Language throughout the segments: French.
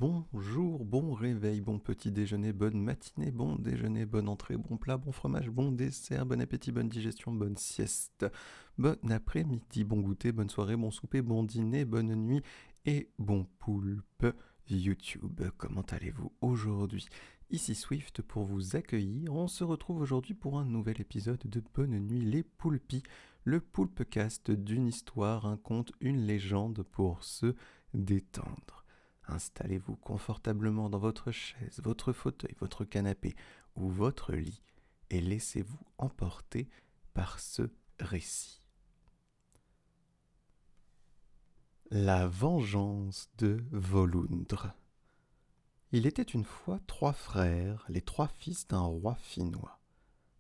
Bonjour, bon réveil, bon petit déjeuner, bonne matinée, bon déjeuner, bonne entrée, bon plat, bon fromage, bon dessert, bon appétit, bonne digestion, bonne sieste, bon après-midi, bon goûter, bonne soirée, bon souper, bon dîner, bonne nuit et bon poulpe YouTube. Comment allez-vous aujourd'hui? Ici Swift pour vous accueillir. On se retrouve aujourd'hui pour un nouvel épisode de Bonne Nuit les Poulpis, le poulpecast d'une histoire, un conte, une légende pour se détendre. Installez-vous confortablement dans votre chaise, votre fauteuil, votre canapé ou votre lit et laissez-vous emporter par ce récit. La vengeance de Volundre. Il était une fois 3 frères, les 3 fils d'un roi finnois.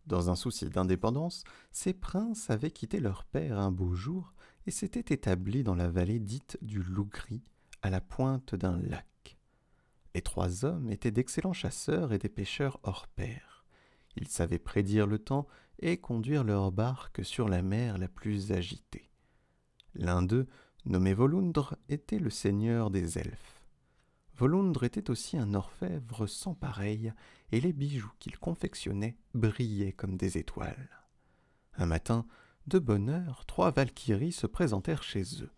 Dans un souci d'indépendance, ces princes avaient quitté leur père un beau jour et s'étaient établis dans la vallée dite du Loup-Gris, à la pointe d'un lac. Les 3 hommes étaient d'excellents chasseurs et des pêcheurs hors pair. Ils savaient prédire le temps et conduire leur barque sur la mer la plus agitée. L'un d'eux, nommé Volundre, était le seigneur des elfes. Volundre était aussi un orfèvre sans pareil, et les bijoux qu'il confectionnait brillaient comme des étoiles. Un matin, de bonne heure, 3 valkyries se présentèrent chez eux.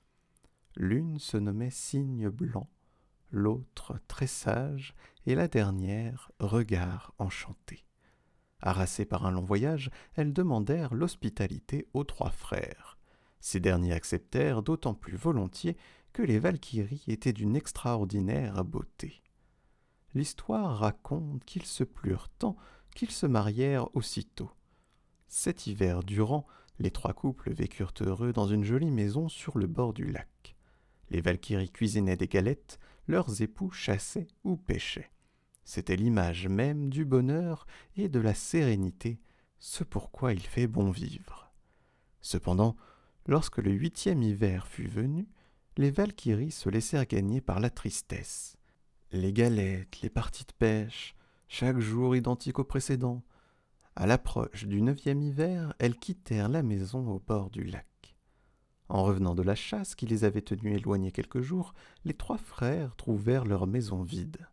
L'une se nommait Cygne Blanc, l'autre très sage, et la dernière regard enchanté. Harassées par un long voyage, elles demandèrent l'hospitalité aux 3 frères. Ces derniers acceptèrent d'autant plus volontiers que les Valkyries étaient d'une extraordinaire beauté. L'histoire raconte qu'ils se plurent tant qu'ils se marièrent aussitôt. 7 hivers durant, les 3 couples vécurent heureux dans une jolie maison sur le bord du lac. Les Valkyries cuisinaient des galettes, leurs époux chassaient ou pêchaient. C'était l'image même du bonheur et de la sérénité, ce pourquoi il fait bon vivre. Cependant, lorsque le 8e hiver fut venu, les Valkyries se laissèrent gagner par la tristesse. Les galettes, les parties de pêche, chaque jour identique au précédent. À l'approche du 9e hiver, elles quittèrent la maison au bord du lac. En revenant de la chasse qui les avait tenus éloignés quelques jours, les 3 frères trouvèrent leur maison vide.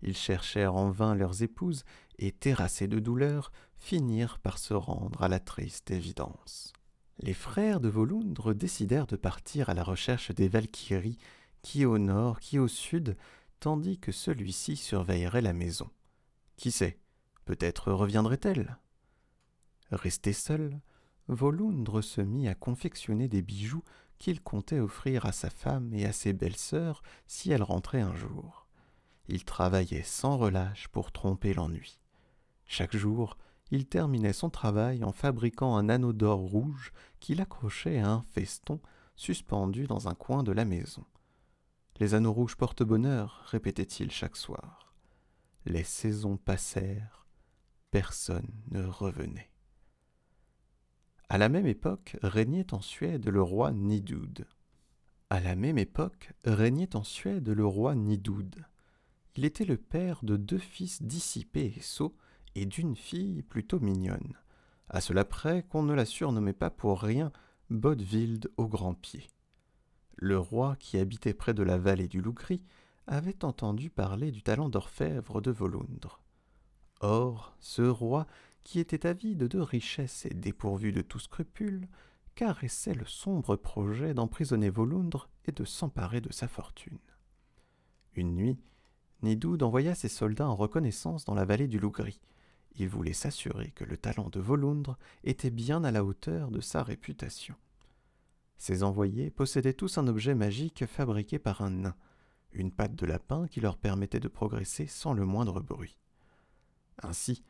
Ils cherchèrent en vain leurs épouses et, terrassés de douleur, finirent par se rendre à la triste évidence. Les frères de Volundre décidèrent de partir à la recherche des Valkyries, qui au nord, qui au sud, tandis que celui-ci surveillerait la maison. Qui sait, peut-être reviendrait-elle? Resté seul, Volundre se mit à confectionner des bijoux qu'il comptait offrir à sa femme et à ses belles-sœurs si elles rentraient un jour. Il travaillait sans relâche pour tromper l'ennui. Chaque jour, il terminait son travail en fabriquant un anneau d'or rouge qu'il accrochait à un feston suspendu dans un coin de la maison. « Les anneaux rouges portent bonheur », répétait-il chaque soir. Les saisons passèrent, personne ne revenait. À la même époque régnait en Suède le roi Nidud. Il était le père de 2 fils dissipés et sots et d'une fille plutôt mignonne. À cela près qu'on ne la surnommait pas pour rien Bodvild au grand pied. Le roi, qui habitait près de la vallée du Loup-Gris, avait entendu parler du talent d'orfèvre de Volundre. Or, ce roi, qui était avide de richesses et dépourvu de tout scrupule, caressait le sombre projet d'emprisonner Volundre et de s'emparer de sa fortune. Une nuit, Nidud envoya ses soldats en reconnaissance dans la vallée du Loup-Gris. Il voulait s'assurer que le talent de Volundre était bien à la hauteur de sa réputation. Ces envoyés possédaient tous un objet magique fabriqué par un nain, une patte de lapin qui leur permettait de progresser sans le moindre bruit. Ainsi,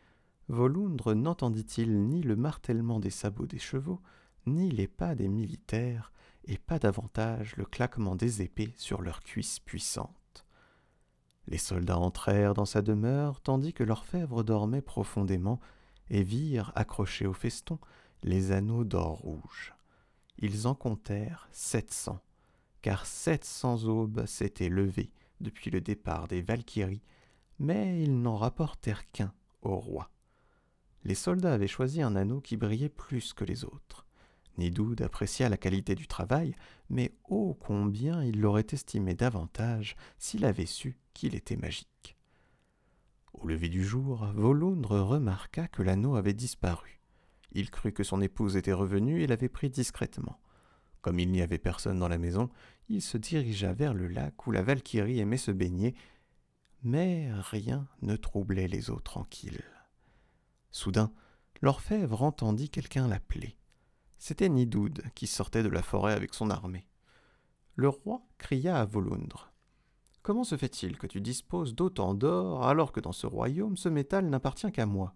Volundre n'entendit-il ni le martèlement des sabots des chevaux, ni les pas des militaires, et pas davantage le claquement des épées sur leurs cuisses puissantes. Les soldats entrèrent dans sa demeure, tandis que l'orfèvre dormait profondément, et virent, accrochés au feston, les anneaux d'or rouge. Ils en comptèrent 700, car 700 aubes s'étaient levées depuis le départ des Valkyries, mais ils n'en rapportèrent qu'un au roi. Les soldats avaient choisi un anneau qui brillait plus que les autres. Nidoud apprécia la qualité du travail, mais ô combien il l'aurait estimé davantage s'il avait su qu'il était magique. Au lever du jour, Volundre remarqua que l'anneau avait disparu. Il crut que son épouse était revenue et l'avait pris discrètement. Comme il n'y avait personne dans la maison, il se dirigea vers le lac où la Valkyrie aimait se baigner, mais rien ne troublait les eaux tranquilles. Soudain, l'orfèvre entendit quelqu'un l'appeler. C'était Nidoud qui sortait de la forêt avec son armée. Le roi cria à Volundre. « Comment se fait-il que tu disposes d'autant d'or alors que dans ce royaume ce métal n'appartient qu'à moi ?»«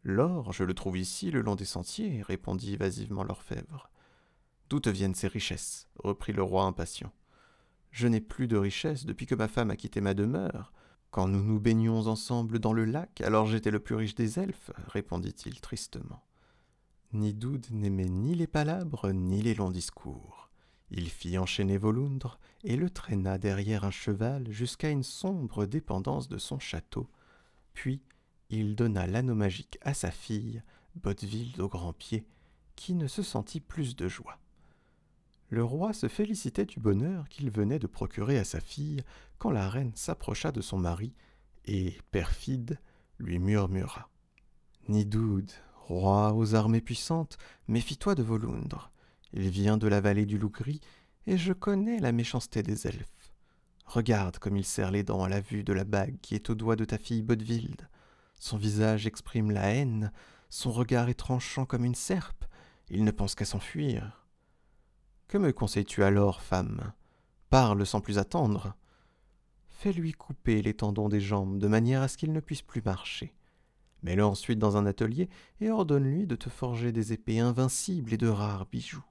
L'or, je le trouve ici le long des sentiers, » répondit évasivement l'orfèvre. « D'où te viennent ces richesses ?» reprit le roi impatient. « Je n'ai plus de richesses depuis que ma femme a quitté ma demeure. Quand nous nous baignions ensemble dans le lac, alors j'étais le plus riche des elfes, » répondit-il tristement. Nidoud n'aimait ni les palabres ni les longs discours. Il fit enchaîner Volundre et le traîna derrière un cheval jusqu'à une sombre dépendance de son château. Puis il donna l'anneau magique à sa fille, Botteville au grand pied, qui ne se sentit plus de joie. Le roi se félicitait du bonheur qu'il venait de procurer à sa fille quand la reine s'approcha de son mari et, perfide, lui murmura. « Nidoud, roi aux armées puissantes, méfie-toi de Volundre. Il vient de la vallée du loup gris, et je connais la méchanceté des elfes. Regarde comme il serre les dents à la vue de la bague qui est au doigt de ta fille Botteville. Son visage exprime la haine, son regard est tranchant comme une serpe, il ne pense qu'à s'enfuir. Que me conseilles-tu alors, femme ? Parle sans plus attendre. Fais-lui couper les tendons des jambes de manière à ce qu'il ne puisse plus marcher. Mets-le ensuite dans un atelier et ordonne-lui de te forger des épées invincibles et de rares bijoux.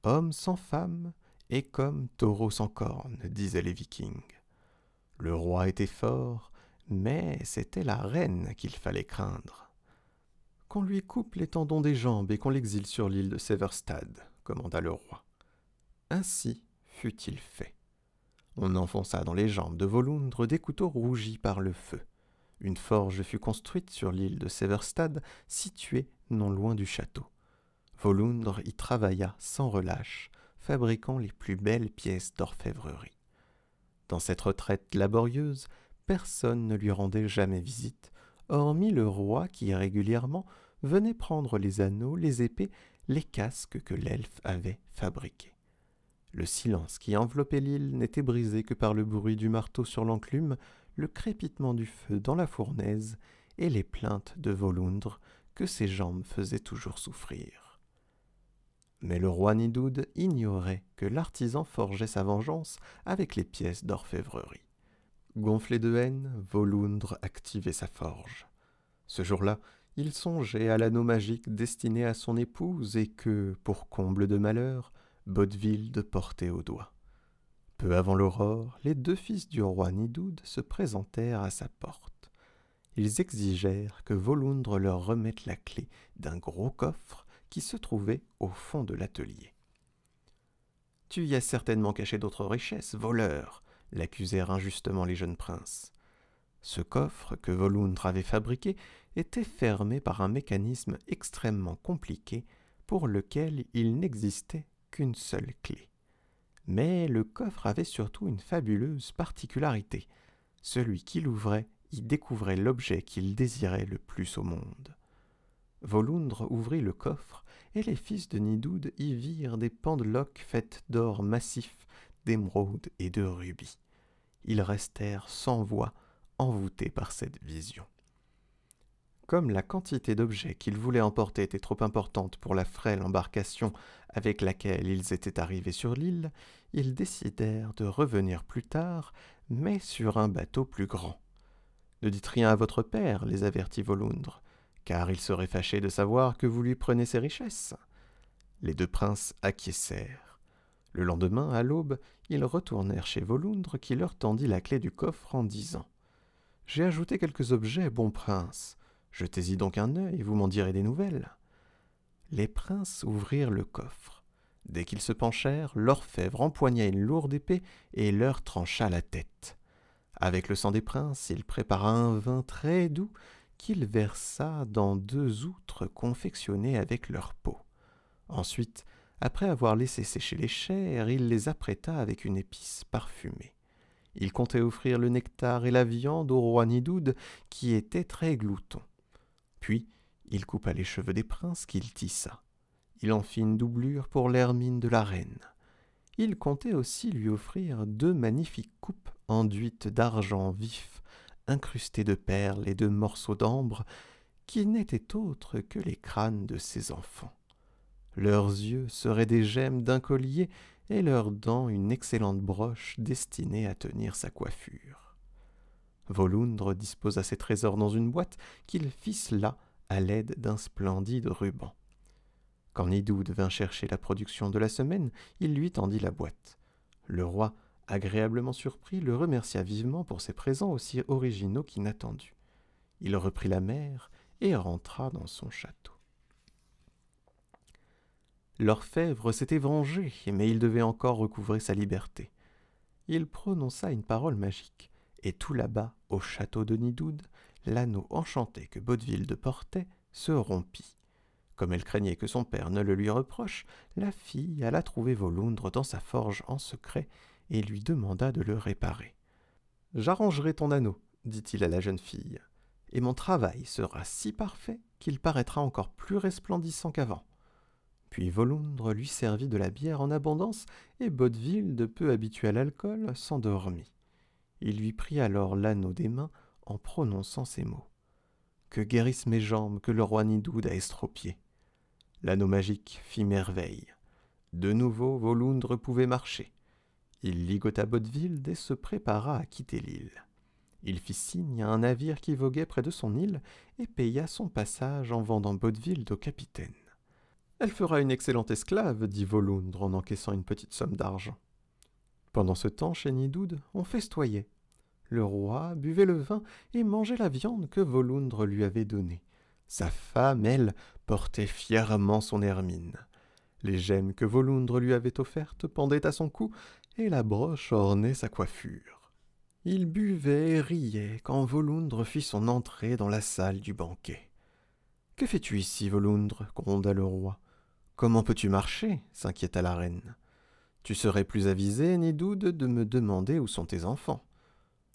Homme sans femme est comme taureau sans cornes, disaient les Vikings. Le roi était fort, mais c'était la reine qu'il fallait craindre. Qu'on lui coupe les tendons des jambes et qu'on l'exile sur l'île de Severstad, commanda le roi. Ainsi fut-il fait. On enfonça dans les jambes de Volundre des couteaux rougis par le feu. Une forge fut construite sur l'île de Severstad, située non loin du château. Volundre y travailla sans relâche, fabriquant les plus belles pièces d'orfèvrerie. Dans cette retraite laborieuse, personne ne lui rendait jamais visite, hormis le roi qui régulièrement venait prendre les anneaux, les épées, les casques que l'elfe avait fabriqués. Le silence qui enveloppait l'île n'était brisé que par le bruit du marteau sur l'enclume, le crépitement du feu dans la fournaise et les plaintes de Volundre que ses jambes faisaient toujours souffrir. Mais le roi Nidoud ignorait que l'artisan forgeait sa vengeance avec les pièces d'orfèvrerie. Gonflé de haine, Volundre activait sa forge. Ce jour-là, il songeait à l'anneau magique destiné à son épouse et que, pour comble de malheur, Botteville portait au doigt. Peu avant l'aurore, les deux fils du roi Nidoud se présentèrent à sa porte. Ils exigèrent que Volundre leur remette la clé d'un gros coffre qui se trouvait au fond de l'atelier. « Tu y as certainement caché d'autres richesses, voleur !» l'accusèrent injustement les jeunes princes. Ce coffre que Volundre avait fabriqué était fermé par un mécanisme extrêmement compliqué pour lequel il n'existait qu'une seule clé. Mais le coffre avait surtout une fabuleuse particularité. Celui qui l'ouvrait y découvrait l'objet qu'il désirait le plus au monde. Volundre ouvrit le coffre, et les fils de Nidoud y virent des pendeloques faites d'or massif, d'émeraude et de rubis. Ils restèrent sans voix, envoûtés par cette vision. Comme la quantité d'objets qu'ils voulaient emporter était trop importante pour la frêle embarcation avec laquelle ils étaient arrivés sur l'île, ils décidèrent de revenir plus tard, mais sur un bateau plus grand. « Ne dites rien à votre père, » les avertit Volundre, « car il serait fâché de savoir que vous lui prenez ses richesses. » Les deux princes acquiescèrent. Le lendemain, à l'aube, ils retournèrent chez Volundre qui leur tendit la clé du coffre en disant « J'ai ajouté quelques objets, bon prince. Jetez-y donc un œil, vous m'en direz des nouvelles. » Les princes ouvrirent le coffre. Dès qu'ils se penchèrent, l'orfèvre empoigna une lourde épée et leur trancha la tête. Avec le sang des princes, il prépara un vin très doux qu'il versa dans 2 outres confectionnées avec leur peau. Ensuite, après avoir laissé sécher les chairs, il les apprêta avec une épice parfumée. Il comptait offrir le nectar et la viande au roi Nidoud, qui était très glouton. Puis, il coupa les cheveux des princes qu'il tissa. Il en fit une doublure pour l'hermine de la reine. Il comptait aussi lui offrir 2 magnifiques coupes enduites d'argent vif, incrustées de perles et de morceaux d'ambre, qui n'étaient autres que les crânes de ses enfants. Leurs yeux seraient des gemmes d'un collier et leurs dents une excellente broche destinée à tenir sa coiffure. Volundre disposa ses trésors dans une boîte qu'il ficela à l'aide d'un splendide ruban. Quand Nidoud vint chercher la production de la semaine, il lui tendit la boîte. Le roi, agréablement surpris, le remercia vivement pour ses présents aussi originaux qu'inattendus. Il reprit la mer et rentra dans son château. L'orfèvre s'était vengé, mais il devait encore recouvrer sa liberté. Il prononça une parole magique, et tout là-bas, au château de Nidoud, l'anneau enchanté que Baudeville portait se rompit. Comme elle craignait que son père ne le lui reproche, la fille alla trouver Volundre dans sa forge en secret et lui demanda de le réparer. « J'arrangerai ton anneau, dit-il à la jeune fille, et mon travail sera si parfait qu'il paraîtra encore plus resplendissant qu'avant. » Puis Volundre lui servit de la bière en abondance, et Baudeville, de peu habitué à l'alcool, s'endormit. Il lui prit alors l'anneau des mains en prononçant ces mots. « Que guérissent mes jambes que le roi Nidoud a estropiées. » L'anneau magique fit merveille. De nouveau, Volundre pouvait marcher. Il ligota Baudeville et se prépara à quitter l'île. Il fit signe à un navire qui voguait près de son île et paya son passage en vendant Baudeville au capitaine. « Elle fera une excellente esclave, dit Volundre en encaissant une petite somme d'argent. Pendant ce temps, chez Nidoud, on festoyait. Le roi buvait le vin et mangeait la viande que Volundre lui avait donnée. Sa femme, elle, portait fièrement son hermine. Les gemmes que Volundre lui avait offertes pendaient à son cou, et la broche ornait sa coiffure. Il buvait et riait quand Volundre fit son entrée dans la salle du banquet. « Que fais-tu ici, Volundre » gronda le roi. « Comment peux-tu marcher » s'inquiéta la reine. « Tu serais plus avisé, Nidoud, de me demander où sont tes enfants. »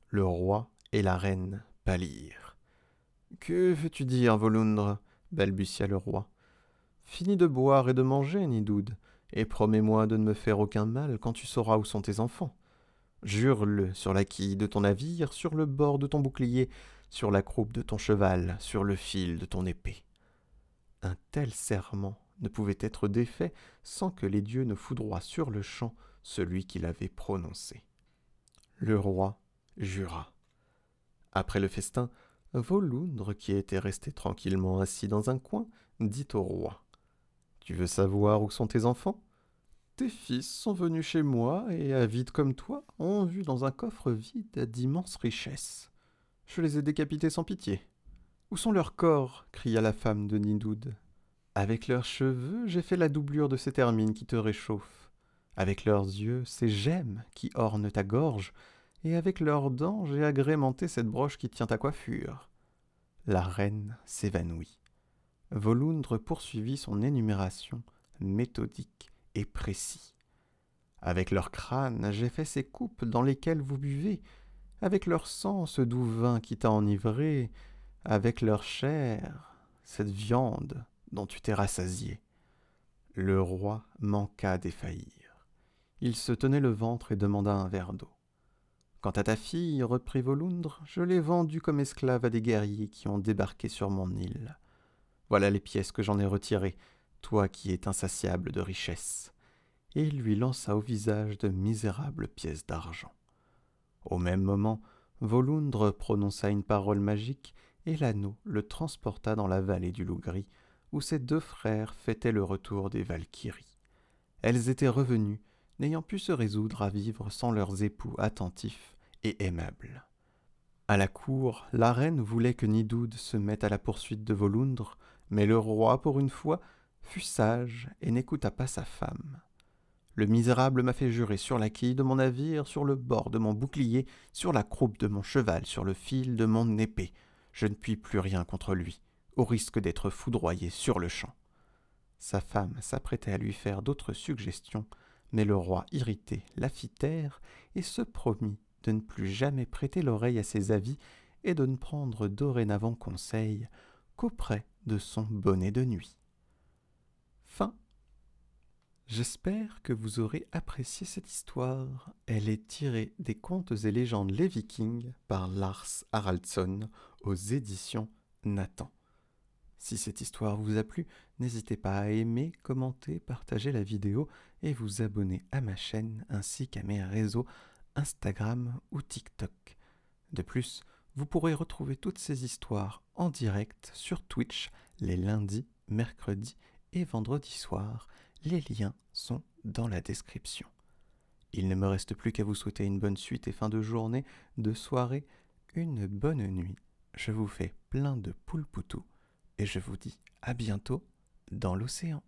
Le roi et la reine pâlirent. « Que veux-tu dire, Volundre » balbutia le roi. « Finis de boire et de manger, Nidoud, et promets-moi de ne me faire aucun mal quand tu sauras où sont tes enfants. Jure-le sur la quille de ton navire, sur le bord de ton bouclier, sur la croupe de ton cheval, sur le fil de ton épée. » Un tel serment ne pouvait être défait sans que les dieux ne foudroient sur-le-champ celui qui l'avait prononcé. Le roi jura. Après le festin, Volundre, qui était resté tranquillement assis dans un coin, dit au roi. « Tu veux savoir où sont tes enfants ? Tes fils sont venus chez moi et, avides comme toi, ont vu dans un coffre vide d'immenses richesses. Je les ai décapités sans pitié. »« Où sont leurs corps ?» cria la femme de Nidoud. « Avec leurs cheveux, j'ai fait la doublure de cette hermine qui te réchauffe. Avec leurs yeux, ces gemmes qui ornent ta gorge, et avec leurs dents, j'ai agrémenté cette broche qui tient ta coiffure. » La reine s'évanouit. Volundre poursuivit son énumération, méthodique et précis. « Avec leur crâne, j'ai fait ces coupes dans lesquelles vous buvez, avec leur sang, ce doux vin qui t'a enivré, avec leur chair, cette viande dont tu t'es rassasié. » Le roi manqua défaillir. Il se tenait le ventre et demanda un verre d'eau. « Quant à ta fille, reprit Volundre, je l'ai vendue comme esclave à des guerriers qui ont débarqué sur mon île. Voilà les pièces que j'en ai retirées, toi qui es insatiable de richesses. » Et il lui lança au visage de misérables pièces d'argent. Au même moment, Volundre prononça une parole magique et l'anneau le transporta dans la vallée du Loup-Gris, où ses 2 frères fêtaient le retour des Valkyries. Elles étaient revenues, n'ayant pu se résoudre à vivre sans leurs époux attentifs et aimables. À la cour, la reine voulait que Nidoud se mette à la poursuite de Volundre, mais le roi, pour une fois, fut sage et n'écouta pas sa femme. « Le misérable m'a fait jurer sur la quille de mon navire, sur le bord de mon bouclier, sur la croupe de mon cheval, sur le fil de mon épée. Je ne puis plus rien contre lui, au risque d'être foudroyé sur-le-champ. » Sa femme s'apprêtait à lui faire d'autres suggestions, mais le roi, irrité, la fit taire et se promit de ne plus jamais prêter l'oreille à ses avis et de ne prendre dorénavant conseil qu'auprès de son bonnet de nuit. Fin. J'espère que vous aurez apprécié cette histoire. Elle est tirée des Contes et légendes Les Vikings par Lars Haraldsson aux éditions Nathan. Si cette histoire vous a plu, n'hésitez pas à aimer, commenter, partager la vidéo et vous abonner à ma chaîne ainsi qu'à mes réseaux Instagram ou TikTok. De plus, vous pourrez retrouver toutes ces histoires en direct sur Twitch les lundis, mercredis et vendredis soirs. Les liens sont dans la description. Il ne me reste plus qu'à vous souhaiter une bonne suite et fin de journée, de soirée, une bonne nuit. Je vous fais plein de poulpoutou et je vous dis à bientôt dans l'océan.